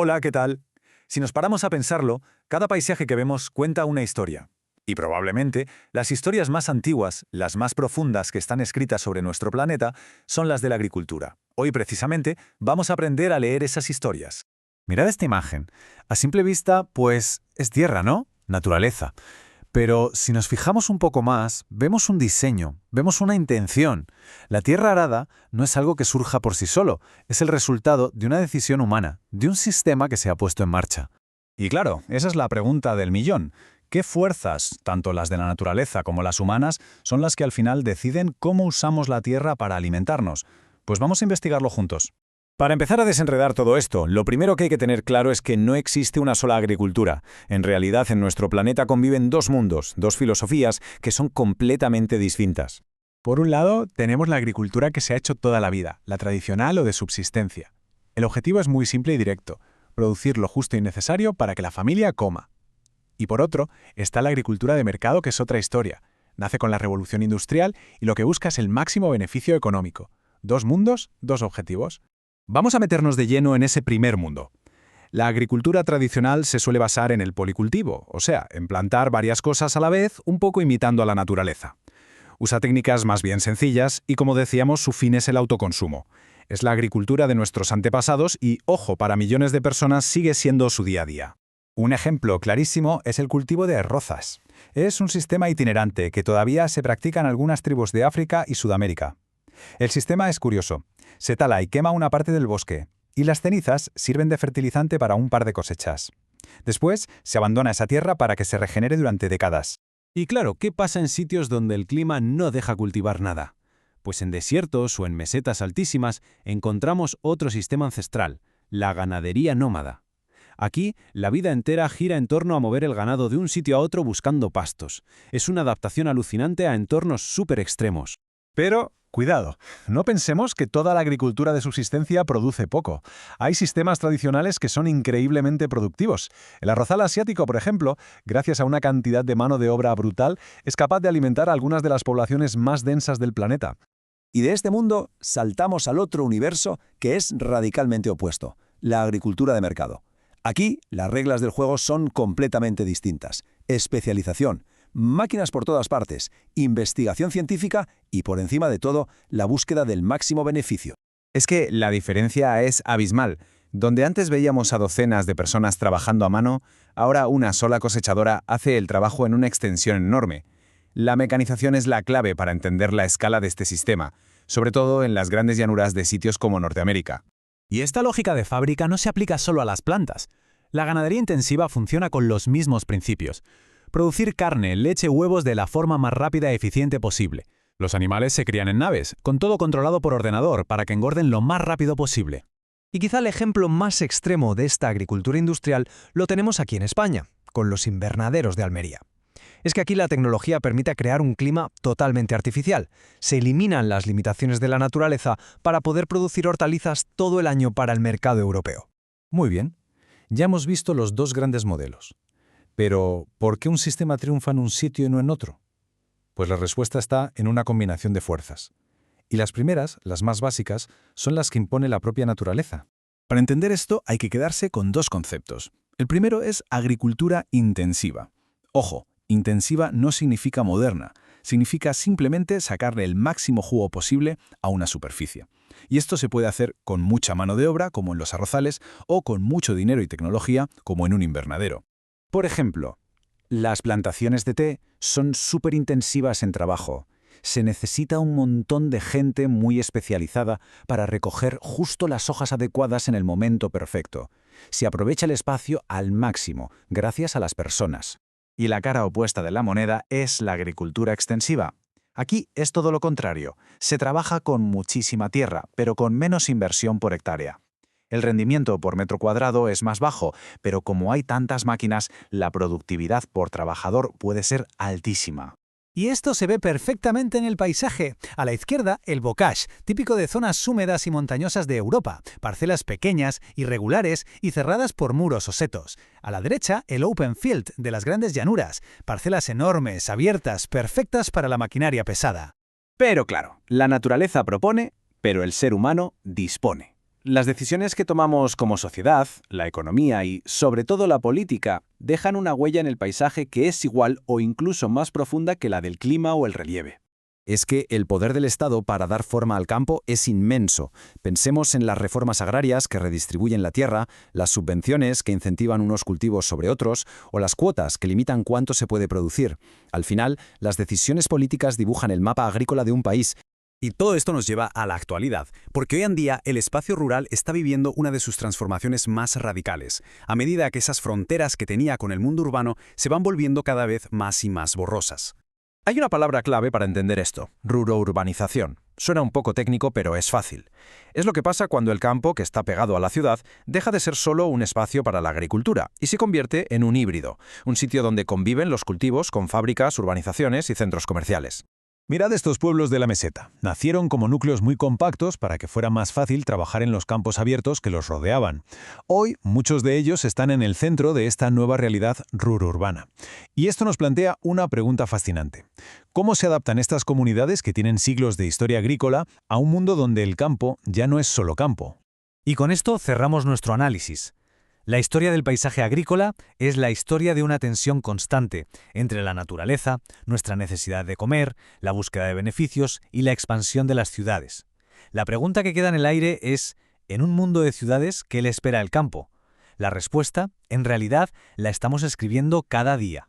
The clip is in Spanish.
Hola, ¿qué tal? Si nos paramos a pensarlo, cada paisaje que vemos cuenta una historia. Y probablemente las historias más antiguas, las más profundas que están escritas sobre nuestro planeta, son las de la agricultura. Hoy precisamente vamos a aprender a leer esas historias. Mirad esta imagen. A simple vista, pues es tierra, ¿no? Naturaleza. Pero si nos fijamos un poco más, vemos un diseño, vemos una intención. La tierra arada no es algo que surja por sí solo, es el resultado de una decisión humana, de un sistema que se ha puesto en marcha. Y claro, esa es la pregunta del millón. ¿Qué fuerzas, tanto las de la naturaleza como las humanas, son las que al final deciden cómo usamos la tierra para alimentarnos? Pues vamos a investigarlo juntos. Para empezar a desenredar todo esto, lo primero que hay que tener claro es que no existe una sola agricultura. En realidad, en nuestro planeta conviven dos mundos, dos filosofías que son completamente distintas. Por un lado, tenemos la agricultura que se ha hecho toda la vida, la tradicional o de subsistencia. El objetivo es muy simple y directo, producir lo justo y necesario para que la familia coma. Y por otro, está la agricultura de mercado, que es otra historia. Nace con la revolución industrial y lo que busca es el máximo beneficio económico. Dos mundos, dos objetivos. Vamos a meternos de lleno en ese primer mundo. La agricultura tradicional se suele basar en el policultivo, o sea, en plantar varias cosas a la vez, un poco imitando a la naturaleza. Usa técnicas más bien sencillas y, como decíamos, su fin es el autoconsumo. Es la agricultura de nuestros antepasados y, ojo, para millones de personas sigue siendo su día a día. Un ejemplo clarísimo es el cultivo de rozas. Es un sistema itinerante que todavía se practica en algunas tribus de África y Sudamérica. El sistema es curioso. Se tala y quema una parte del bosque, y las cenizas sirven de fertilizante para un par de cosechas. Después, se abandona esa tierra para que se regenere durante décadas. Y claro, ¿qué pasa en sitios donde el clima no deja cultivar nada? Pues en desiertos o en mesetas altísimas encontramos otro sistema ancestral, la ganadería nómada. Aquí, la vida entera gira en torno a mover el ganado de un sitio a otro buscando pastos. Es una adaptación alucinante a entornos súper extremos. Pero, cuidado, no pensemos que toda la agricultura de subsistencia produce poco. Hay sistemas tradicionales que son increíblemente productivos. El arrozal asiático, por ejemplo, gracias a una cantidad de mano de obra brutal, es capaz de alimentar a algunas de las poblaciones más densas del planeta. Y de este mundo saltamos al otro universo que es radicalmente opuesto, la agricultura de mercado. Aquí, las reglas del juego son completamente distintas. Especialización, máquinas por todas partes, investigación científica y, por encima de todo, la búsqueda del máximo beneficio. Es que la diferencia es abismal. Donde antes veíamos a docenas de personas trabajando a mano, ahora una sola cosechadora hace el trabajo en una extensión enorme. La mecanización es la clave para entender la escala de este sistema, sobre todo en las grandes llanuras de sitios como Norteamérica. Y esta lógica de fábrica no se aplica solo a las plantas. La ganadería intensiva funciona con los mismos principios. Producir carne, leche, huevos de la forma más rápida y eficiente posible. Los animales se crían en naves, con todo controlado por ordenador para que engorden lo más rápido posible. Y quizá el ejemplo más extremo de esta agricultura industrial lo tenemos aquí en España, con los invernaderos de Almería. Es que aquí la tecnología permite crear un clima totalmente artificial. Se eliminan las limitaciones de la naturaleza para poder producir hortalizas todo el año para el mercado europeo. Muy bien, ya hemos visto los dos grandes modelos. Pero, ¿por qué un sistema triunfa en un sitio y no en otro? Pues la respuesta está en una combinación de fuerzas. Y las primeras, las más básicas, son las que impone la propia naturaleza. Para entender esto hay que quedarse con dos conceptos. El primero es agricultura intensiva. Ojo, intensiva no significa moderna, significa simplemente sacarle el máximo jugo posible a una superficie. Y esto se puede hacer con mucha mano de obra, como en los arrozales, o con mucho dinero y tecnología, como en un invernadero. Por ejemplo, las plantaciones de té son súper intensivas en trabajo. Se necesita un montón de gente muy especializada para recoger justo las hojas adecuadas en el momento perfecto. Se aprovecha el espacio al máximo, gracias a las personas. Y la cara opuesta de la moneda es la agricultura extensiva. Aquí es todo lo contrario. Se trabaja con muchísima tierra, pero con menos inversión por hectárea. El rendimiento por metro cuadrado es más bajo, pero como hay tantas máquinas, la productividad por trabajador puede ser altísima. Y esto se ve perfectamente en el paisaje. A la izquierda, el bocage, típico de zonas húmedas y montañosas de Europa, parcelas pequeñas, irregulares y cerradas por muros o setos. A la derecha, el open field, de las grandes llanuras, parcelas enormes, abiertas, perfectas para la maquinaria pesada. Pero claro, la naturaleza propone, pero el ser humano dispone. Las decisiones que tomamos como sociedad, la economía y, sobre todo, la política, dejan una huella en el paisaje que es igual o incluso más profunda que la del clima o el relieve. Es que el poder del Estado para dar forma al campo es inmenso. Pensemos en las reformas agrarias que redistribuyen la tierra, las subvenciones que incentivan unos cultivos sobre otros, o las cuotas que limitan cuánto se puede producir. Al final, las decisiones políticas dibujan el mapa agrícola de un país. Y todo esto nos lleva a la actualidad, porque hoy en día el espacio rural está viviendo una de sus transformaciones más radicales, a medida que esas fronteras que tenía con el mundo urbano se van volviendo cada vez más y más borrosas. Hay una palabra clave para entender esto: ruro-urbanización. Suena un poco técnico, pero es fácil. Es lo que pasa cuando el campo, que está pegado a la ciudad, deja de ser solo un espacio para la agricultura y se convierte en un híbrido, un sitio donde conviven los cultivos con fábricas, urbanizaciones y centros comerciales. Mirad estos pueblos de la meseta. Nacieron como núcleos muy compactos para que fuera más fácil trabajar en los campos abiertos que los rodeaban. Hoy, muchos de ellos están en el centro de esta nueva realidad ruro-urbana. Y esto nos plantea una pregunta fascinante. ¿Cómo se adaptan estas comunidades que tienen siglos de historia agrícola a un mundo donde el campo ya no es solo campo? Y con esto cerramos nuestro análisis. La historia del paisaje agrícola es la historia de una tensión constante entre la naturaleza, nuestra necesidad de comer, la búsqueda de beneficios y la expansión de las ciudades. La pregunta que queda en el aire es, en un mundo de ciudades, ¿qué le espera el campo? La respuesta, en realidad, la estamos escribiendo cada día.